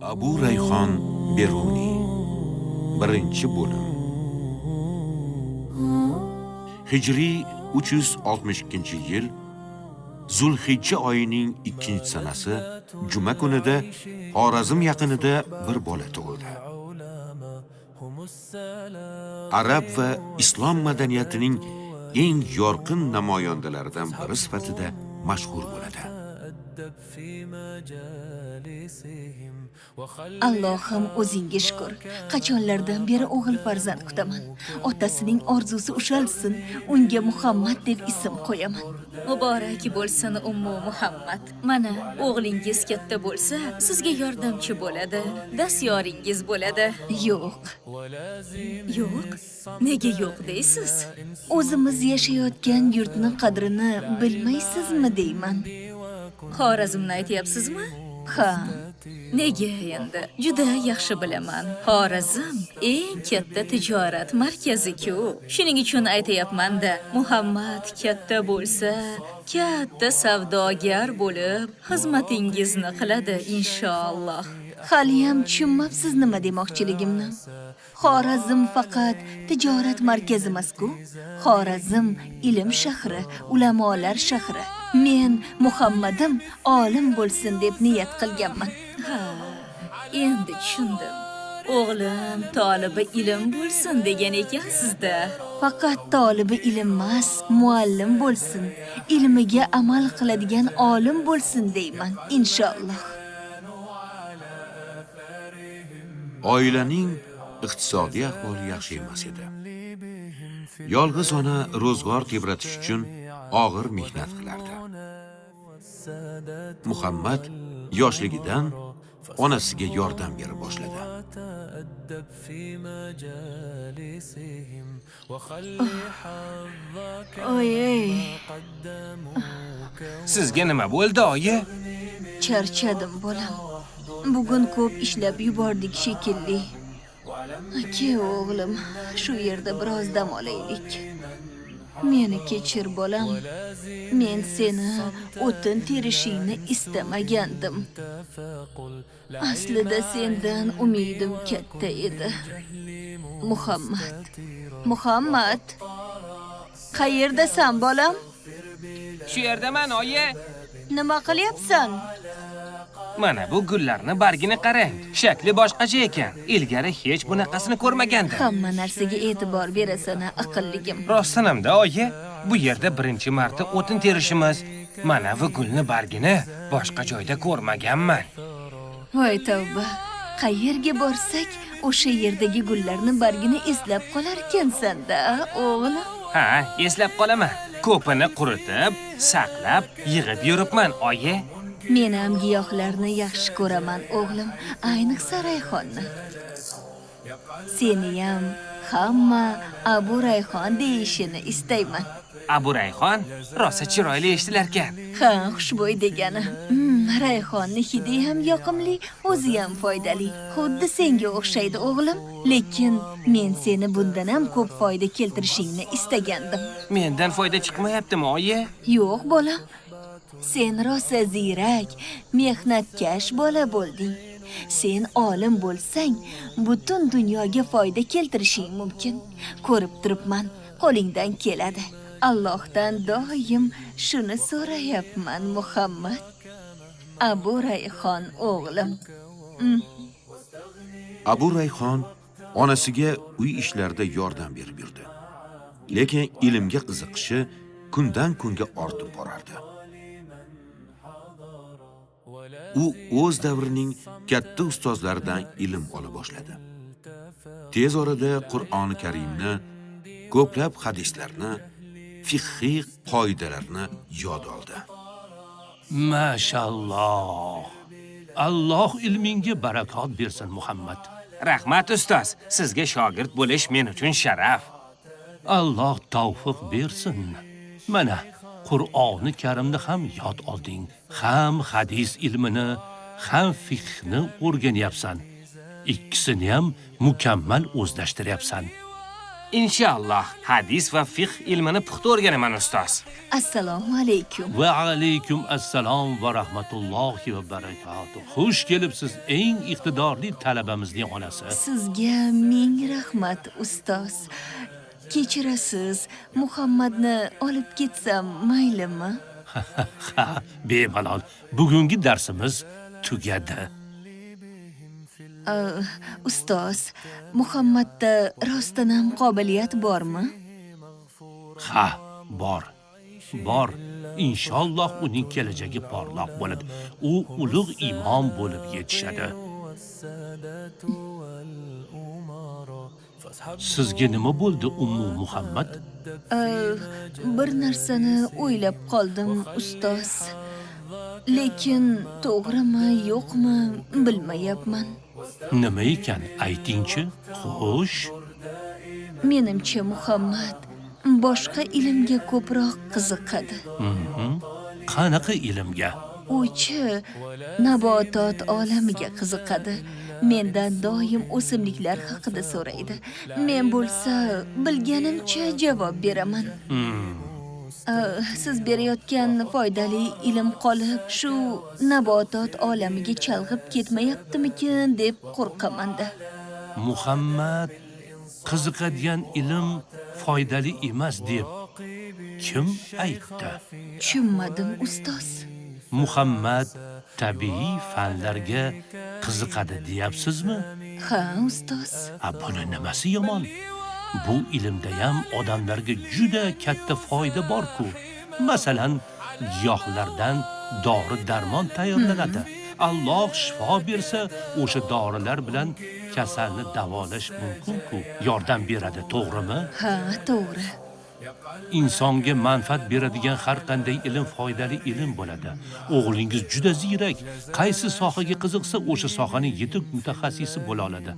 Abu Rayhon Beruniy. Birinchi bo'lim. Hijriy 362-yil Zulhijja oyining 2-sanasi juma kunida Xorazm yaqinida bir bola tug'ildi. Arab va islom madaniyatining eng yorqin namoyandalaridan biri sifatida mashhur bo'ladi. Allohim o'zingga shukr. Qachonlardan beri o'g'il farzand kutaman. Otasining orzusi ushalsin, unga Muhammad deb ism qo'yaman. Muborak bo'lsin ummu Muhammad. Mana o'g'lingiz katta bo'lsa, sizga yordamchi bo'ladi, dastyoringiz bo'ladi. Yo'q. Yo'q? Nega yo'q deysiz? O'zimiz yashayotgan yurtning qadrini bilmaysizmi deyman. Xorazmni aytyapsizmi? Ha. Nega endi? Juda yaxshi bilaman. Xorazm eng katta tijorat markazi-ku. Shuning uchun aytayapman-da, Muhammad katta bo'lsa, katta savdogar bo'lib, xizmatingizni qiladi inshaalloh. Haliyam tushunmabsiz nima demoqchiligimni. Xorazm faqat tijorat markazi emas-ku. Xorazm ilm shahri, ulamolar shahri. Men Muhammadim olim bo'lsin deb niyat qilganman. Ha, endi tushundim. O'g'lim tolibi ilm bo'lsin degan ekansiz-da. Faqat tolibi ilm emas, muallim bo'lsin, ilmiga amal qiladigan olim bo'lsin deyman, inshaalloh. Oilaning iqtisodiy ahvoli yaxshi emas edi. Yolg'iz ona ro'zg'or tebratish uchun og'ir mehnat qilardi. Muhammad yoshligidan onasiga yordam bera boshladi. Oy. Sizga nima bo'ldi, oyi? Charchadim bolam. Bugun ko'p ishlab yubordik shekilli. Aka o'g'lim, shu yerda biroz dam olaylik. Meni kechir bolam. Men seni o'tin terishingni istamagandim. Aslida sendan umidim katta edi. Muhammad. Qayerdasan bolam? Shu yerdaman, oyi. Nima qilyapsan? Mana bu gullarni bargini qarang. Shakli boshqacha ekan. Ilgari hech bunaqasini ko'rmagandim. Hamma narsaga e'tibor berasan, aqlligim. Rostlanamda, oyi. Bu yerda birinchi marta o'tin terishimiz. Mana bu gulni bargini boshqa joyda ko'rmaganman. Voy tavba. Qayerga borsak, o'sha yerdagi gullarni bargini eslab qolar ekansan-da, o'g'lim. Ha, eslab qolaman. Ko'pini quritib, saqlab, yig'ib yuribman, oyi. Men ham giyohlarni yaxshi ko'raman, o'g'lim, ayniqsa rayhonni. Seni ham hamma Abu Rayhon deyishini istayman. Abu Rayhon rosa chiroyli eshitilar ekan. Ha, xushbo'y degani. Rayhonni hidi ham yoqimli, o'zi ham foydali. Xuddi senga o'xshaydi, o'g'lim. Lekin men seni bundan ham ko'p foyda keltirishingni istagandim. Mendan foyda chiqmayaptimi, oyi? Yo'q, bolam. Sen rosa ziyrak, mehnatkash bola bo'lding. Sen olim bo'lsang, butun dunyoga foyda keltirishing mumkin. Ko'rib turibman, qo'lingdan keladi. Allohdan doim shuni so'rayapman, Muhammad. Abu Rayhon o'g'lim. Abu Rayhon onasiga uy ishlarida yordam berib yurdi. Lekin ilmga qiziqishi kundan kunga ortib borardi. U o'z davrining katta ustozlaridan ilm ola boshladi. Tez orada Qur'oni Karimni, ko'plab hadislarni, fiqhiy qoidalarni yod oldi. Mashalloh. Alloh ilminga barakot bersin, Muhammad. Rahmat ustoz, sizga shogird bo'lish men uchun sharaf. Alloh tavfiq bersin. Mana Qur'oni Karimni ham yod olding, ham hadis ilmini, ham fiqhni o'rganyapsan. Ikkisini ham mukammal o'zlashtiryapsan. Inshaalloh hadis va fiqh ilmini puxta o'rganaman ustoz. Assalomu alaykum. Va alaykum assalom va rahmatullohi va barakatuh. Xush kelibsiz eng iqtidorli talabamizning onasi. Sizga ming rahmat, ustoz. Kechirasiz, Muhammadni olib ketsam maylimi? Ha, bemalol. Bugungi darsimiz tugadi. Ustoz, Muhammadda rostdan ham qobiliyat bormi? Ha, bor. Bor. Inshaalloh uning kelajagi porloq bo'ladi. U ulug' imom bo'lib yetishadi. Sizga nima bo'ldi, Ummu Muhammad? Bir narsani o'ylab qoldim, ustoz. Lekin to'g'rimi, yo'qmi, bilmayapman. Nima ekan, aytingchi? Xo'sh. Menimcha Muhammad boshqa ilmga ko'proq qiziqadi. Qanaqa ilmga? U-chi nabotot olamiga qiziqadi. Mendan doim o'simliklar haqida so'raydi. Men bo'lsa, bilganimcha javob beraman. Siz berayotgan foydali ilm qolib, shu nabotot olamiga chalg'ib ketmayaptimikin deb qo'rqaman-da. Muhammad qiziqadigan ilm foydali emas deb kim aytdi? Tushunmadim, ustoz. Muhammad tabiiy fanlarga qiziqadi deyapsizmi? Ha, ustoz. Buni nimasi yomon? Bu ilmda ham odamlarga juda katta foyda bor-ku. Masalan, giyohlardan dori-darmon tayyorlanadi. Alloh shifo bersa, o'sha dorilar bilan kasalni davolash mumkin-ku. Yordam beradi, to'g'rimi? Ha, to'g'ri. Insonga manfaat beradigan har qanday ilm foydali ilm bo'ladi. O'g'lingiz juda ziyrak. Qaysi sohaga qiziqsa, o'sha sohaning yetuk mutaxassisi bo'la oladi.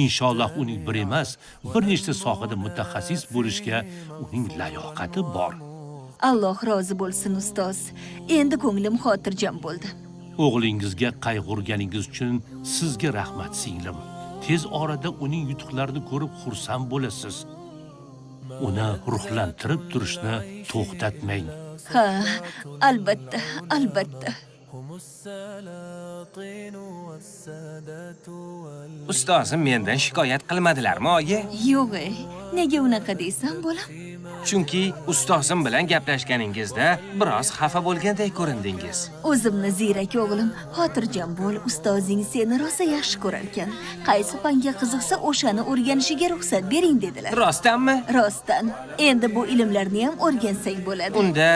Inshaalloh uning bir emas, bir nechta sohada mutaxassis bo'lishga uning layoqati bor. Alloh rozi bo'lsin, ustoz. Endi ko'nglim xotirjam bo'ldi. O'g'lingizga qayg'urganingiz uchun sizga rahmat, singlim. Tez orada uning yutuqlarini ko'rib xursand bo'lasiz. Uni ruhlantirib turishni to'xtatmang. Ha, albatta, albatta. Ustozim mendan shikoyat qilmadilarmi, oyi? Yo'q, nega unaqa deysan, bolam? Chunki ustozim bilan gaplashganingizda biroz xafa bo'lgandek ko'rindingiz. O'zimni ziyrak o'g'lim, xotirjam bo'l, ustozing seni rosa yaxshi ko'rar ekan. Qaysi fanga qiziqsa, o'shani o'rganishiga ruxsat bering dedilar. Rostdanmi? Rostdan. Endi bu ilmlarni ham o'rgansang bo'ladi. Unda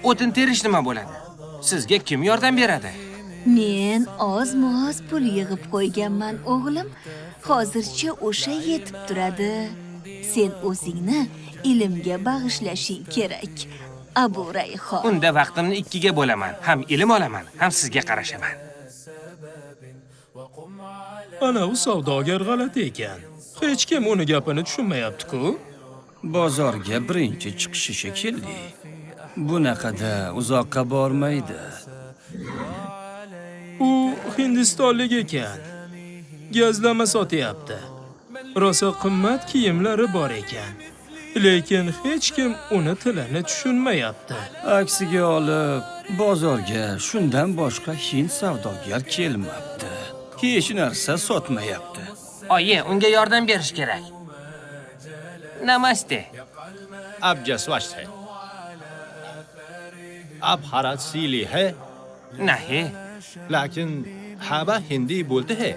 o'tin terish nima bo'ladi? Sizga kim yordam beradi? Men oz-moz pul yig'ib qo'yganman, o'g'lim. Hozircha o'sha yetib turadi. Sen o'zingni ilmga bag'ishlashing kerak. Abu Rayhon. Unda vaqtimni ikkiga bo'laman. Ham ilm olaman, ham sizga qarashaman. Ana u savdogar g'alati ekan. Hech kim uni gapini tushunmayapti-ku. Bozorga birinchi chiqishi shekilli. Bunaqada uzoqqa bormaydi. U hindistonlik ekan. Gazlama sotyapti. Rosa qimmat kiyimlari bor ekan. Lekin hech kim uni tilini tushunmayapti. Aksiga olib, bozorga shundan boshqa hind savdogar kelmabdi. Hech narsa sotmayapti. Oyi, unga yordam berish kerak. Namaste. अब जसवश है अब हरा सीली है Nahi, लेकिन हवा हिंदी बोलते हैं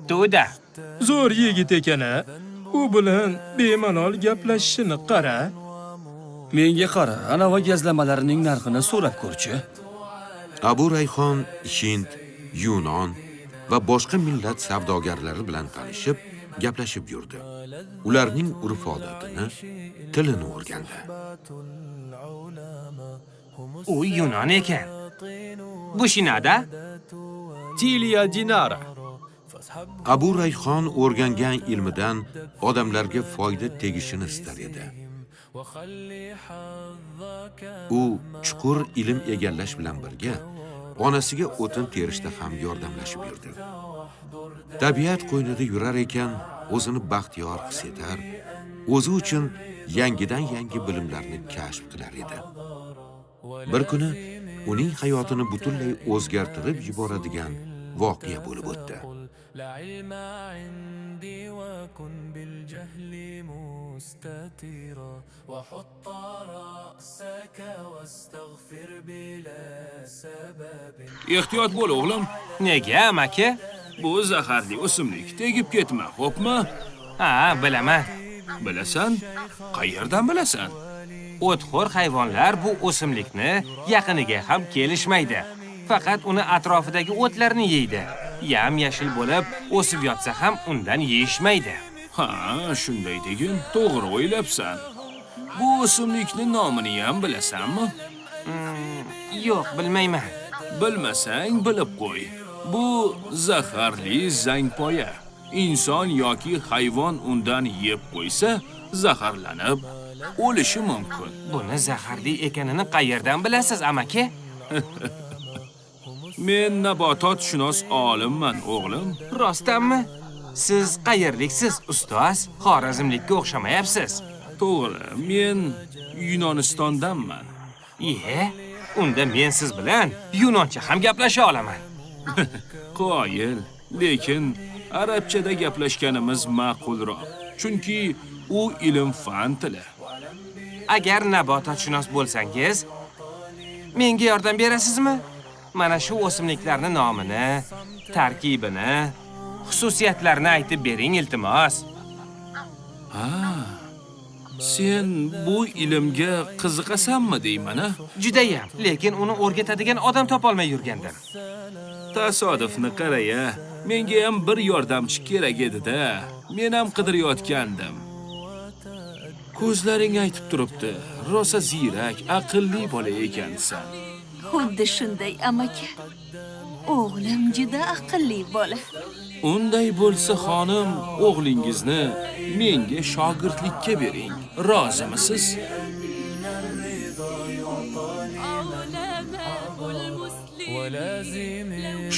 Duda. Zo'r yigit ekan-a. U bilan bemalol gaplashishini qara. Menga qara, ana gazlamalarining narxini so'rab ko'rchi. Abu Rayhon Hind, Yunon va boshqa millat savdogarlari bilan tanishib, gaplashib yurdi. Ularning urf-odatini, tilini o'rgandi. U Yunon ekan. Bu shinada? Tiliya dinara Abu Rayhon o'rgangan ilmidan odamlarga foyda tegishini istar edi. U chuqur ilm egallash bilan birga onasiga o'tin terishda ham yordamlashib yurdi. Tabiat qo'ynida yurar ekan, o'zini baxtiyor his etar, o'zi uchun yangidan yangi bilimlarni kashf qilar edi. Bir kuni uning hayotini butunlay o'zgartirib yuboradigan voqea bo'lib o'tdi. العلم عندي وكن بالجهل مستترا وحط رأسك واستغفر بلا سبب. Ehtiyot bo'l o'g'lim. Nega, amaki? Bu zaharli o'simlik. Tegib ketma, xo'pmi? Ha, bilaman. Bilasan? Qayerdan bilasan? O'txo'r hayvonlar bu o'simlikni yaqiniga ham kelishmaydi. Faqat uni atrofidagi o'tlarni yeydi. Yam-yashil bo'lib, o'sib yotsa ham undan yeyishmaydi. Ha, shunday degin, to'g'ri o'ylabsan. Bu o'simlikni nomini ham bilasanmi? Yo'q, bilmayman. Bilmasang bilib qo'y. Bu zaharli zangpoya. Inson yoki hayvon undan yeb qo'ysa, zaharlanib o'lishi mumkin. Buni zaharli ekanini qayerdan bilasiz, amaki? Men nabototshunos olimman, o'g'lim. Rostdanmi? Siz qayerliksiz, ustoz? Xorazmlikka o'xshamayapsiz. To'g'ri, men Yunonistondanman. Unda men siz bilan yunoncha ham gaplasha olaman. Qoyil, lekin arabchada gaplashganimiz ma'qulroq. Chunki u ilm-fan tili. Agar nabototshunos bo'lsangiz, menga yordam berasizmi? Mana shu o'simliklarning nomini, tarkibini, xususiyatlarini aytib bering, iltimos. Sen bu ilmga qiziqasanmi deyman-a? Judayam, lekin uni o'rgatadigan odam topolmay yurgandim. Tasodifni qara-ya. Menga ham bir yordamchi kerak edi-da. Men ham qidirayotgandim. Ko'zlaring aytib turibdi. Rosa ziyrak, aqlli bola ekansan. Xuddi shunday, amaki. O'g'lim juda aqlli bola. Unday bo'lsa, xonim, o'g'lingizni menga shogirdlikka bering. Rozimisiz?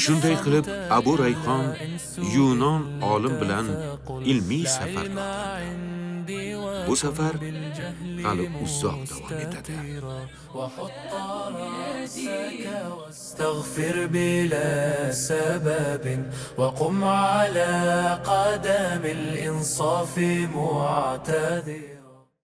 Shunday qilib, Abu Rayhon Yunon olim bilan ilmiy safarga otlandi. Bu safar hali uzoq davom etadi. واستغفر بلا سبب وقم على قدم الإنصاف معتذرا